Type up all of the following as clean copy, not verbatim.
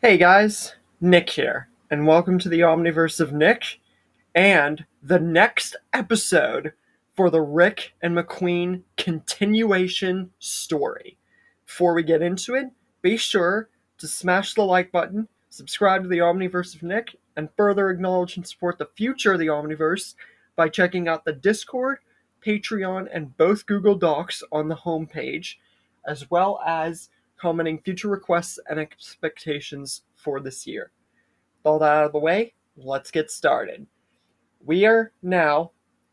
Hey guys, Nick here, and welcome to the Omniverse of Nick and the next episode for the Rick and McQueen continuation story. Before we get into it, be sure to smash the like button, subscribe to the Omniverse of Nick, and further acknowledge and support the future of the Omniverse by checking out the Discord, Patreon, and both Google Docs on the homepage, as well as commenting future requests and expectations for this year. With all that out of the way, let's get started. We are now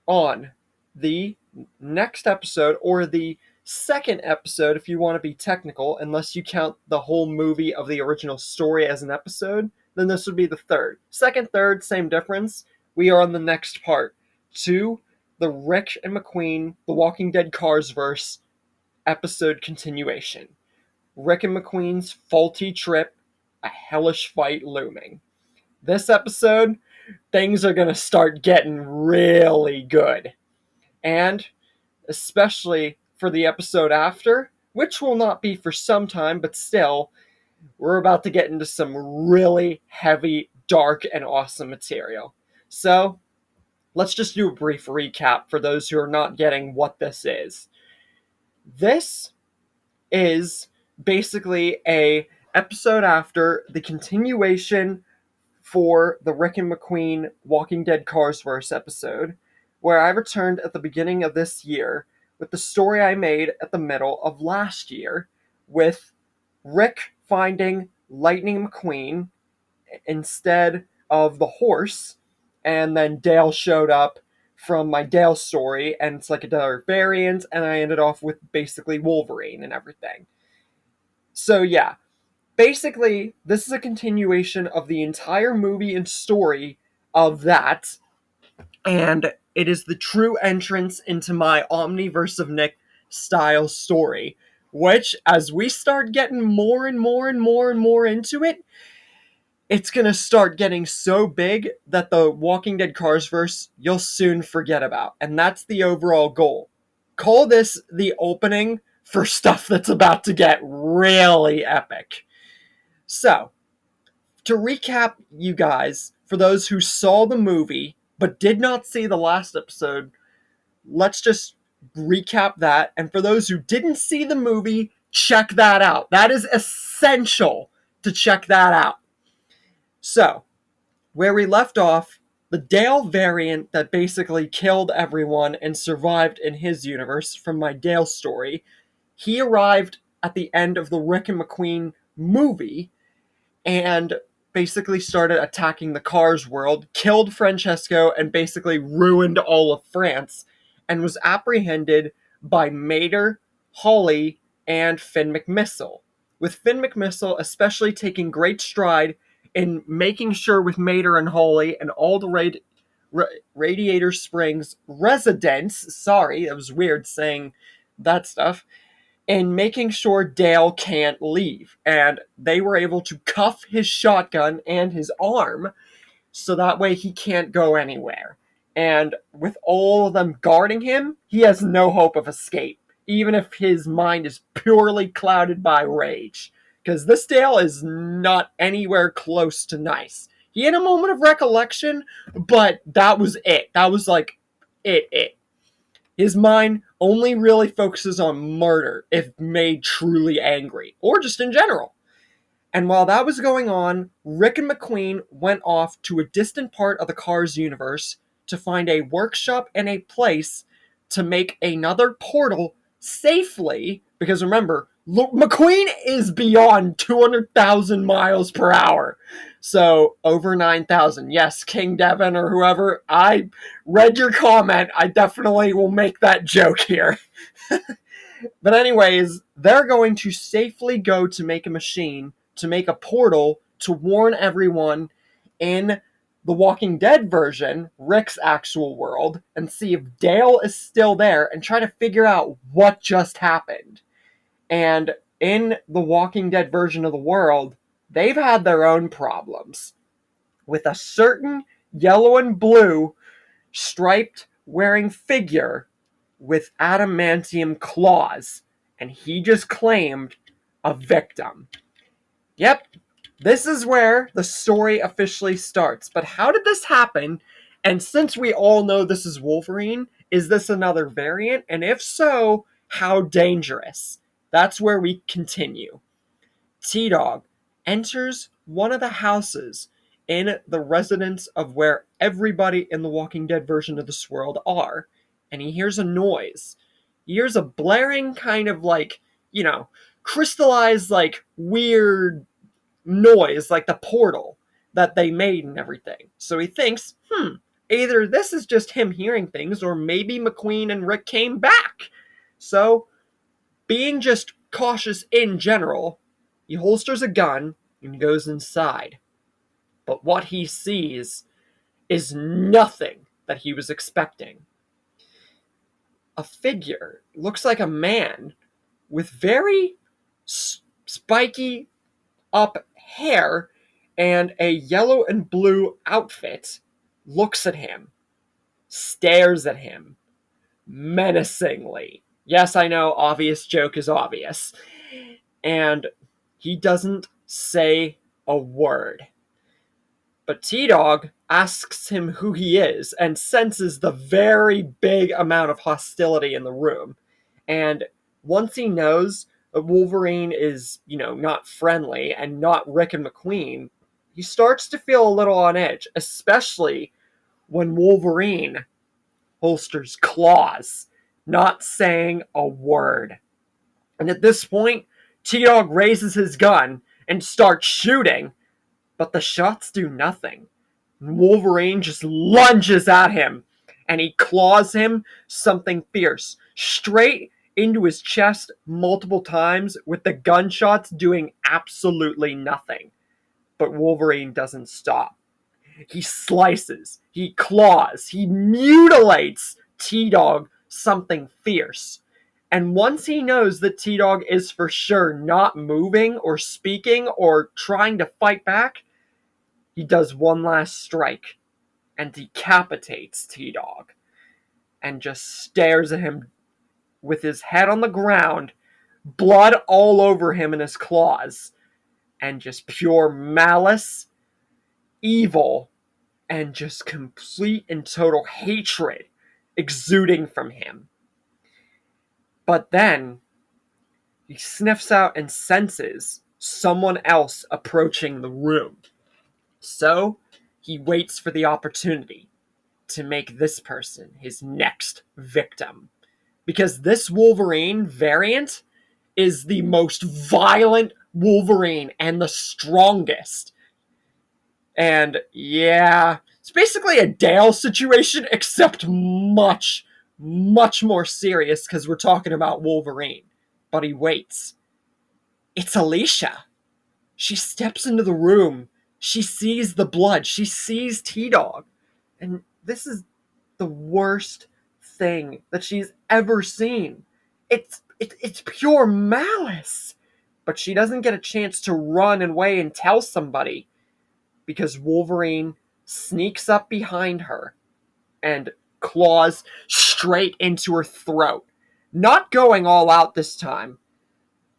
on the next episode, or the second episode if you want to be technical, unless you count the whole movie of the original story as an episode, then this would be the third. Second, third, same difference. We are on the next part to the Rick and McQueen, The Walking Dead Cars verse episode continuation. Rick and McQueen's Falty trip, a hellish fight looming. This episode, things are going to start getting really good. And especially for the episode after, which will not be for some time, but still, we're about to get into some really heavy, dark, and awesome material. So, let's just do a brief recap for those who are not getting what this is. This is basically a episode after the continuation for the Rick and McQueen Walking Dead Carsverse episode, where I returned at the beginning of this year with the story I made at the middle of last year, with Rick finding Lightning McQueen instead of the horse, and then Dale showed up from my Dale story, and it's like another variant, and I ended off with basically Wolverine and everything. So yeah, basically, this is a continuation of the entire movie and story of that, and it is the true entrance into my Omniverse of Nick style story, which, as we start getting more and more and more and more into it, it's gonna start getting so big that the Walking Dead Carsverse you'll soon forget about, and that's the overall goal. Call this the opening for stuff that's about to get really epic. So, to recap, you guys, for those who saw the movie but did not see the last episode, let's just recap that. And for those who didn't see the movie, check that out. That is essential to check that out. So, where we left off, the Dale variant that basically killed everyone and survived in his universe from my Dale story, he arrived at the end of the Rick and McQueen movie and basically started attacking the Cars world, killed Francesco, and basically ruined all of France, and was apprehended by Mater, Holly, and Finn McMissile. With Finn McMissile especially taking great stride in making sure with Mater and Holly and all the Radiator Springs residents, sorry, that was weird saying that stuff, and making sure Dale can't leave. And they were able to cuff his shotgun and his arm so that way he can't go anywhere. And with all of them guarding him, he has no hope of escape, even if his mind is purely clouded by rage. Because this Dale is not anywhere close to nice. He had a moment of recollection, but that was it. That was like it. His mind only really focuses on murder if made truly angry, or just in general. And while that was going on, Rick and McQueen went off to a distant part of the Cars universe to find a workshop and a place to make another portal safely, because remember, McQueen is beyond 200,000 miles per hour. So, over 9,000. Yes, King Devin or whoever, I read your comment. I definitely will make that joke here. But anyways, they're going to safely go to make a machine, to make a portal, to warn everyone in the Walking Dead version, Rick's actual world, and see if Dale is still there and try to figure out what just happened. And in the Walking Dead version of the world, they've had their own problems. With a certain yellow and blue striped wearing figure with adamantium claws, and he just claimed a victim. Yep, This is where the story officially starts. But how did this happen? And since we all know this is Wolverine, is this another variant? And if so, how dangerous? That's where we continue. T-Dog enters one of the houses in the residence of where everybody in the Walking Dead version of this world are, and he hears a noise. He hears a blaring kind of like, crystallized, like, weird noise, like the portal that they made and everything. So he thinks, either this is just him hearing things, or maybe McQueen and Rick came back. So, being just cautious in general, he holsters a gun and goes inside. But what he sees is nothing that he was expecting. A figure, looks like a man, with very spiky up hair and a yellow and blue outfit, looks at him, stares at him menacingly. Yes, I know, obvious joke is obvious. And he doesn't say a word. But T-Dog asks him who he is and senses the very big amount of hostility in the room. And once he knows that Wolverine is, not friendly and not Rick and McQueen, he starts to feel a little on edge, especially when Wolverine holsters claws, not saying a word. And at this point, T-Dog raises his gun and starts shooting, but the shots do nothing. Wolverine just lunges at him, and he claws him something fierce, straight into his chest multiple times, with the gunshots doing absolutely nothing. But Wolverine doesn't stop. He slices, he claws, he mutilates T-Dog something fierce. And once he knows that T-Dog is for sure not moving or speaking or trying to fight back, he does one last strike and decapitates T-Dog and just stares at him with his head on the ground, blood all over him in his claws, and just pure malice, evil, and just complete and total hatred exuding from him. But then he sniffs out and senses someone else approaching the room. So he waits for the opportunity to make this person his next victim. Because this Wolverine variant is the most violent Wolverine and the strongest. And yeah, it's basically a Dale situation, except much, much more serious because we're talking about Wolverine. But he waits. It's Alicia. She steps into the room. She sees the blood. She sees T-Dog. And this is the worst thing that she's ever seen. It's pure malice. But she doesn't get a chance to run away and tell somebody, because Wolverine sneaks up behind her and claws straight into her throat. Not going all out this time.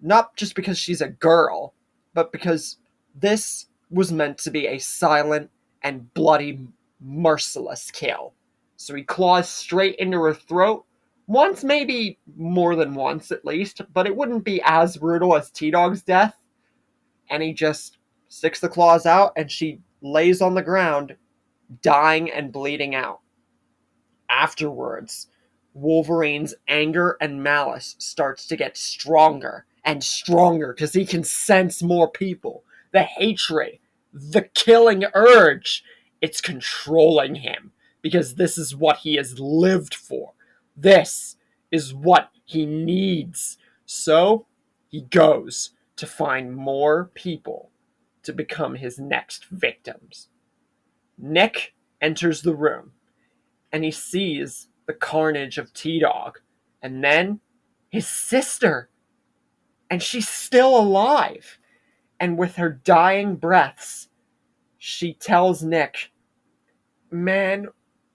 Not just because she's a girl, but because this was meant to be a silent and bloody, merciless kill. So he claws straight into her throat, once, maybe more than once at least, but it wouldn't be as brutal as T-Dog's death. And he just sticks the claws out, and she lays on the ground, dying and bleeding out. Afterwards, Wolverine's anger and malice starts to get stronger and stronger because he can sense more people. The hatred, the killing urge, it's controlling him because this is what he has lived for. This is what he needs. So he goes to find more people to become his next victims. Nick enters the room, and he sees the carnage of T-Dog, and then his sister, and she's still alive. And with her dying breaths, she tells Nick, "Man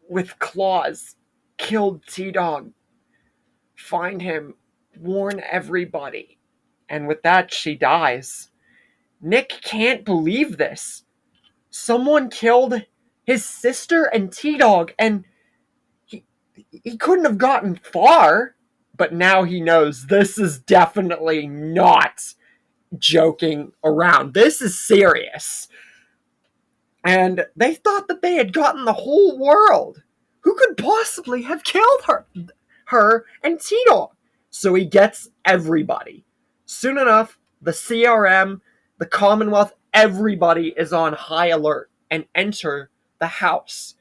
with claws killed T-Dog. Find him, warn everybody." And with that, she dies. Nick can't believe this. Someone killed his sister and T-Dog, and he couldn't have gotten far. But now he knows this is definitely not joking around. This is serious. And they thought that they had gotten the whole world. Who could possibly have killed her and T-Dog? So he gets everybody. Soon enough, the CRM, the Commonwealth, everybody is on high alert and enter the house.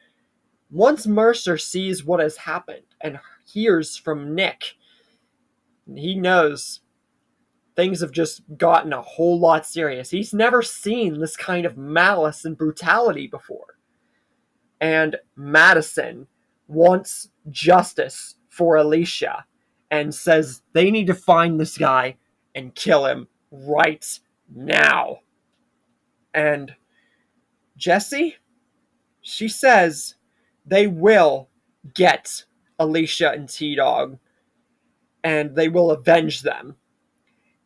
Once Mercer sees what has happened and hears from Nick, he knows things have just gotten a whole lot serious. He's never seen this kind of malice and brutality before. And Madison wants justice for Alicia and says they need to find this guy and kill him right now. And Jessie, she says they will get Alicia and T-Dog and they will avenge them.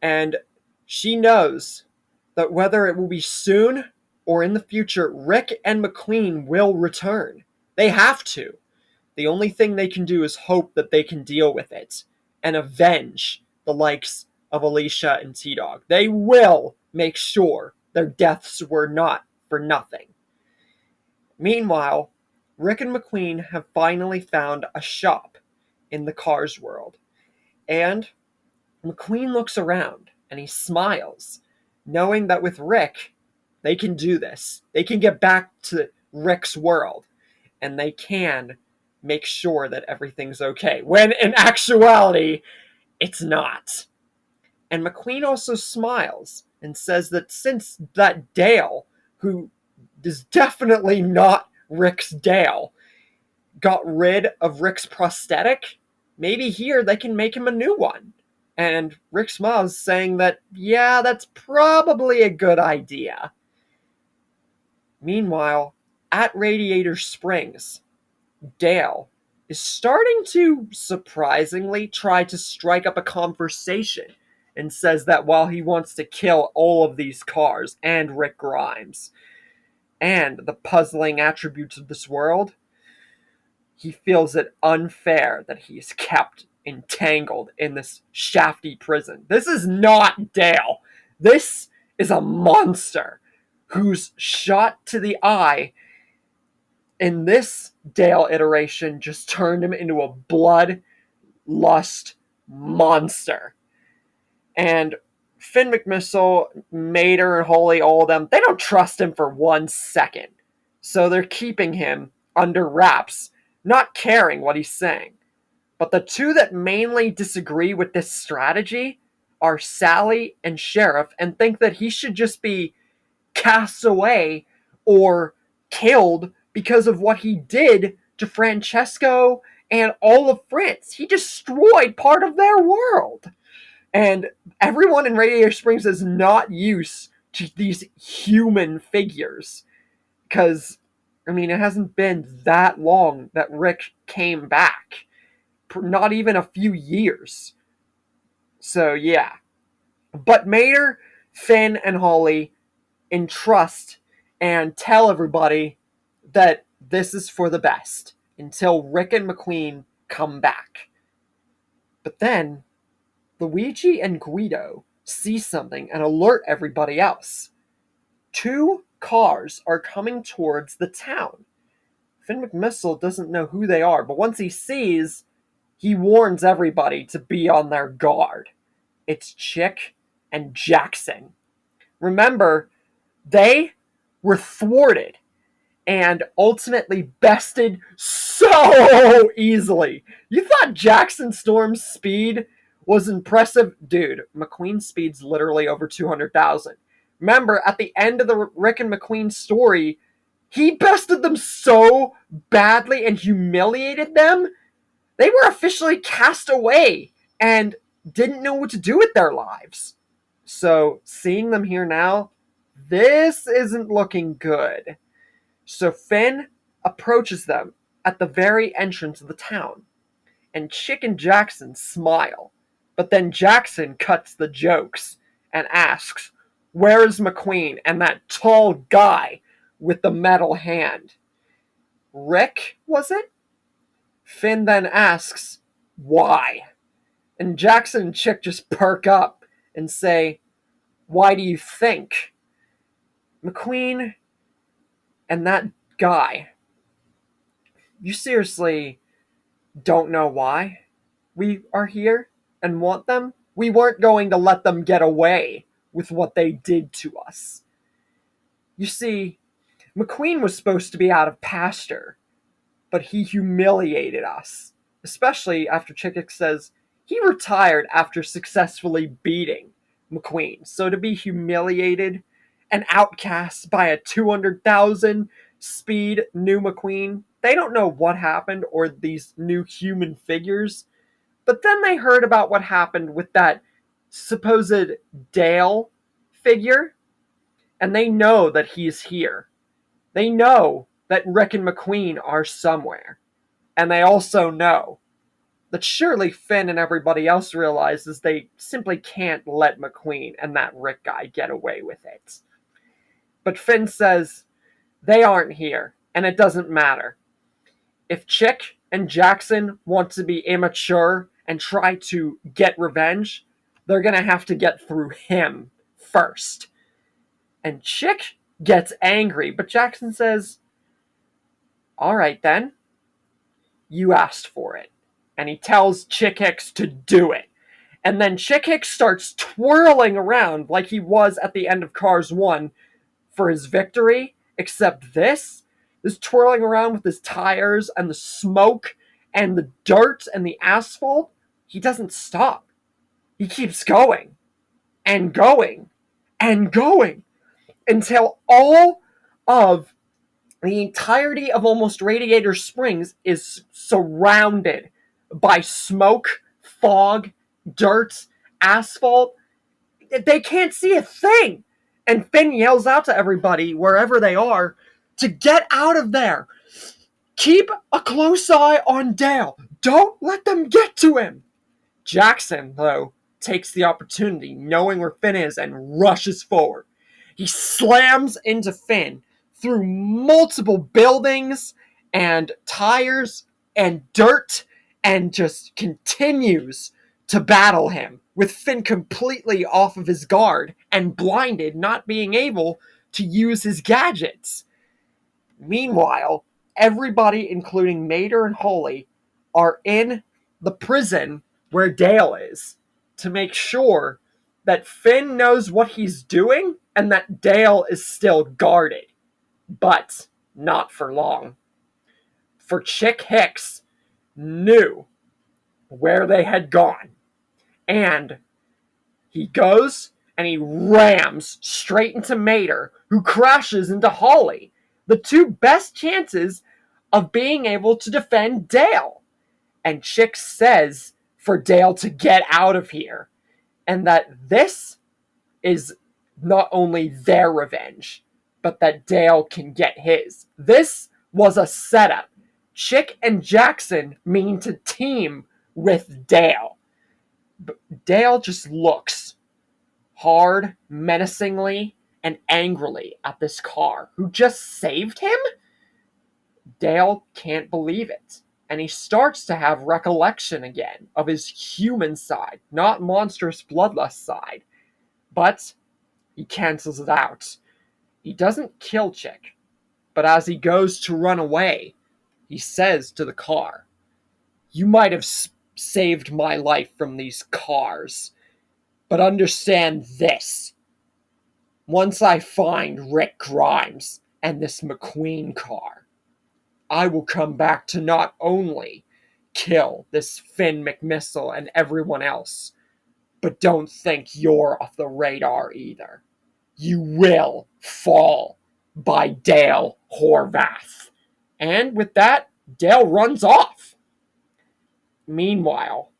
And she knows that whether it will be soon or in the future, Rick and McQueen will return. They have to. The only thing they can do is hope that they can deal with it and avenge the likes of Alicia and T-Dog. They will make sure their deaths were not for nothing. Meanwhile, Rick and McQueen have finally found a shop in the Cars world. And McQueen looks around and he smiles, knowing that with Rick, they can do this. They can get back to Rick's world and they can make sure that everything's okay, when in actuality, it's not. And McQueen also smiles and says that since that Dale, who is definitely not Rick's Dale, got rid of Rick's prosthetic, maybe here they can make him a new one. And Rick smiles, saying that, yeah, that's probably a good idea. Meanwhile, at Radiator Springs, Dale is starting to surprisingly try to strike up a conversation and says that while he wants to kill all of these cars and Rick Grimes and the puzzling attributes of this world, he feels it unfair that he's kept entangled in this shafty prison. This is not Dale. This is a monster who's shot to the eye. In this Dale iteration, just turned him into a bloodlust monster. And Finn McMissile, Mater, and Holy, all of them, they don't trust him for 1 second. So they're keeping him under wraps, not caring what he's saying. But the two that mainly disagree with this strategy are Sally and Sheriff, and think that he should just be cast away or killed because of what he did to Francesco and all of France. He destroyed part of their world. And everyone in Radiator Springs is not used to these human figures. Because, I mean, it hasn't been that long that Rick came back. Not even a few years. So, yeah. But Mater, Finn, and Holly entrust and tell everybody that this is for the best until Rick and McQueen come back. But then, Luigi and Guido see something and alert everybody else. 2 cars are coming towards the town. Finn McMissile doesn't know who they are, but once he sees, he warns everybody to be on their guard. It's Chick and Jackson. Remember, they were thwarted and ultimately bested so easily. You thought Jackson Storm's speed was impressive? Dude, McQueen's speed's literally over 200,000. Remember, at the end of the Rick and McQueen story, he bested them so badly and humiliated them, they were officially cast away and didn't know what to do with their lives. So, seeing them here now, this isn't looking good. So Finn approaches them at the very entrance of the town, and Chick and Jackson smile. But then Jackson cuts the jokes and asks, Where is McQueen and that tall guy with the metal hand? Rick, was it? Finn then asks, why? And Jackson and Chick just perk up and say, why do you think? McQueen and that guy, you seriously don't know why we are here and want them? We weren't going to let them get away with what they did to us. You see, McQueen was supposed to be out of pasture, but he humiliated us, especially after Chick says he retired after successfully beating McQueen. So to be humiliated and outcast by a 200,000 speed new McQueen, they don't know what happened or these new human figures. But then they heard about what happened with that supposed Dale figure, and they know that he's here. They know that Rick and McQueen are somewhere. And they also know that surely Finn and everybody else realizes they simply can't let McQueen and that Rick guy get away with it. But Finn says they aren't here, and it doesn't matter. If Chick and Jackson want to be immature and try to get revenge, they're going to have to get through him first. And Chick gets angry, but Jackson says, all right then, you asked for it. And he tells Chick Hicks to do it. And then Chick Hicks starts twirling around like he was at the end of Cars 1 for his victory, except this twirling around with his tires and the smoke and the dirt and the asphalt, he doesn't stop. He keeps going and going and going until all of the entirety of almost Radiator Springs is surrounded by smoke, fog, dirt, asphalt. They can't see a thing. And Finn yells out to everybody, wherever they are, to get out of there. Keep a close eye on Dale. Don't let them get to him. Jackson, though, takes the opportunity, knowing where Finn is, and rushes forward. He slams into Finn through multiple buildings and tires and dirt and just continues to battle him, with Finn completely off of his guard and blinded, not being able to use his gadgets. Meanwhile, everybody, including Mater and Holly, are in the prison where Dale is to make sure that Finn knows what he's doing and that Dale is still guarded. But not for long. For Chick Hicks knew where they had gone. And he goes and he rams straight into Mater, who crashes into Holly. The two best chances of being able to defend Dale. And Chick says for Dale to get out of here. And that this is not only their revenge, but that Dale can get his. This was a setup. Chick and Jackson mean to team with Dale. But Dale just looks hard, menacingly, and angrily at this car, who just saved him? Dale can't believe it, and he starts to have recollection again of his human side, not monstrous bloodlust side. But he cancels it out. He doesn't kill Chick, but as he goes to run away, he says to the car, "You might have saved my life from these cars, but understand this. Once I find Rick Grimes and this McQueen car, I will come back to not only kill this Finn McMissile and everyone else, but don't think you're off the radar either. You will fall by Dale Horvath." And with that, Dale runs off. Meanwhile,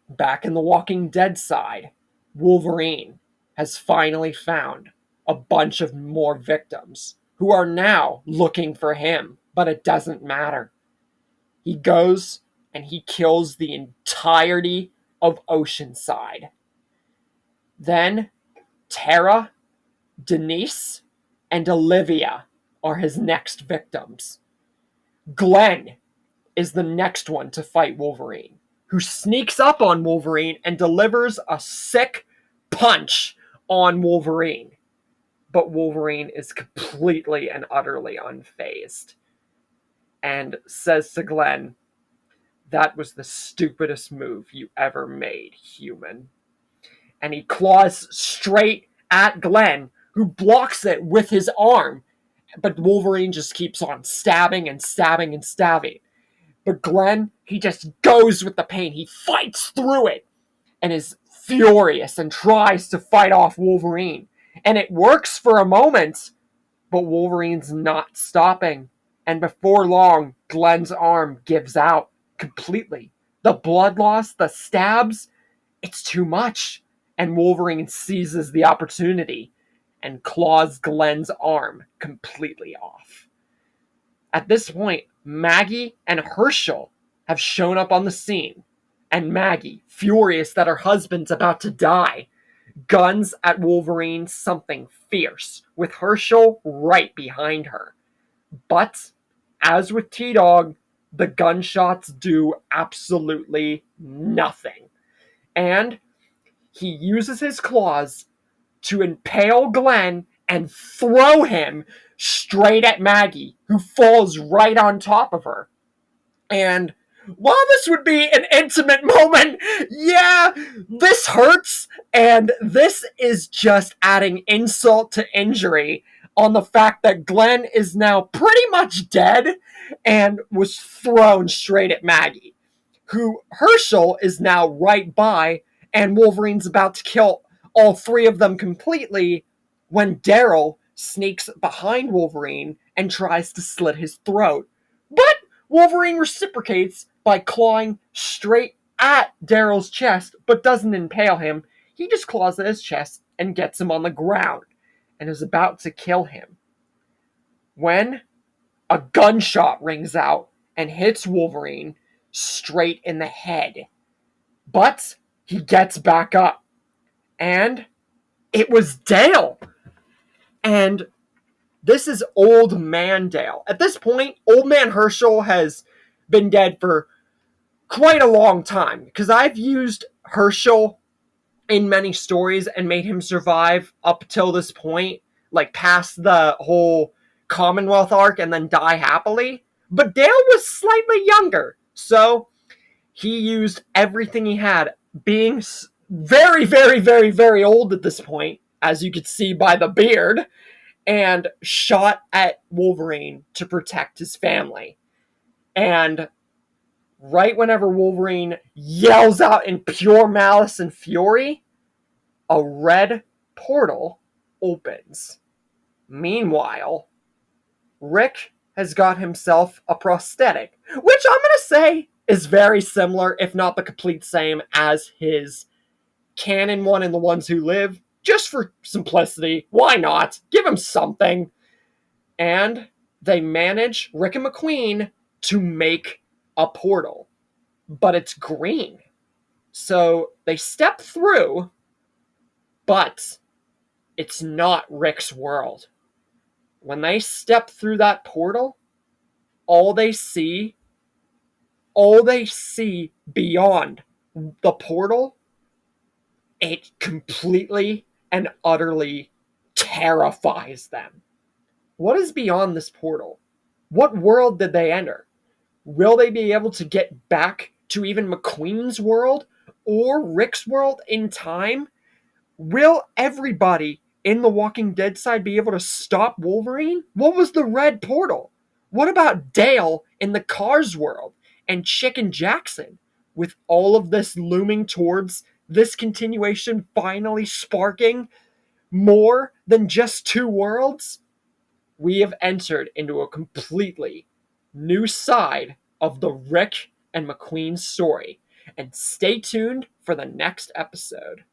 back in the Walking Dead side, Wolverine has finally found a bunch of more victims who are now looking for him, but it doesn't matter. He goes and he kills the entirety of Oceanside. Then Tara Denise and Olivia are his next victims. Glenn is the next one to fight Wolverine, who sneaks up on Wolverine and delivers a sick punch on Wolverine. But Wolverine is completely and utterly unfazed and says to Glenn, "That was the stupidest move you ever made, human." And he claws straight at Glenn, who blocks it with his arm. But Wolverine just keeps on stabbing and stabbing and stabbing. But Glenn, he just goes with the pain. He fights through it and is furious and tries to fight off Wolverine. And it works for a moment, but Wolverine's not stopping. And before long, Glenn's arm gives out completely. The blood loss, the stabs, it's too much. And Wolverine seizes the opportunity and claws Glenn's arm completely off. At this point, Maggie and Herschel have shown up on the scene, and Maggie, furious that her husband's about to die, guns at Wolverine something fierce, with Herschel right behind her. But, as with T-Dog, the gunshots do absolutely nothing. And he uses his claws to impale Glenn and throw him straight at Maggie, who falls right on top of her. And while this would be an intimate moment, yeah, this hurts, and this is just adding insult to injury on the fact that Glenn is now pretty much dead and was thrown straight at Maggie, who Herschel is now right by, and Wolverine's about to kill all three of them completely when Daryl sneaks behind Wolverine and tries to slit his throat. But Wolverine reciprocates by clawing straight at Daryl's chest, but doesn't impale him. He just claws at his chest and gets him on the ground and is about to kill him, when a gunshot rings out and hits Wolverine straight in the head. But he gets back up, and it was Dale. And this is Old Man Dale. At this point, Old Man Herschel has been dead for quite a long time, because I've used Herschel in many stories and made him survive up till this point, like past the whole Commonwealth arc and then die happily. But Dale was slightly younger, so he used everything he had, being very, very, very, very old at this point, as you could see by the beard, and shot at Wolverine to protect his family. And right whenever Wolverine yells out in pure malice and fury, a red portal opens. Meanwhile, Rick has got himself a prosthetic, which I'm going to say is very similar, if not the complete same, as his canon one in The Ones Who Live. Just for simplicity, why not? Give him something. And they manage, Rick and McQueen, to make a portal. But it's green. So they step through, but it's not Rick's world. When they step through that portal, all they see beyond the portal, it completely and utterly terrifies them. What is beyond this portal? What world did they enter? Will they be able to get back to even McQueen's world or Rick's world in time? Will everybody in the Walking Dead side be able to stop Wolverine? What was the red portal? What about Dale in the Cars world and Chicken Jackson? With all of this looming towards this continuation finally sparking more than just two worlds, we have entered into a completely new side of the Rick and McQueen story. And stay tuned for the next episode.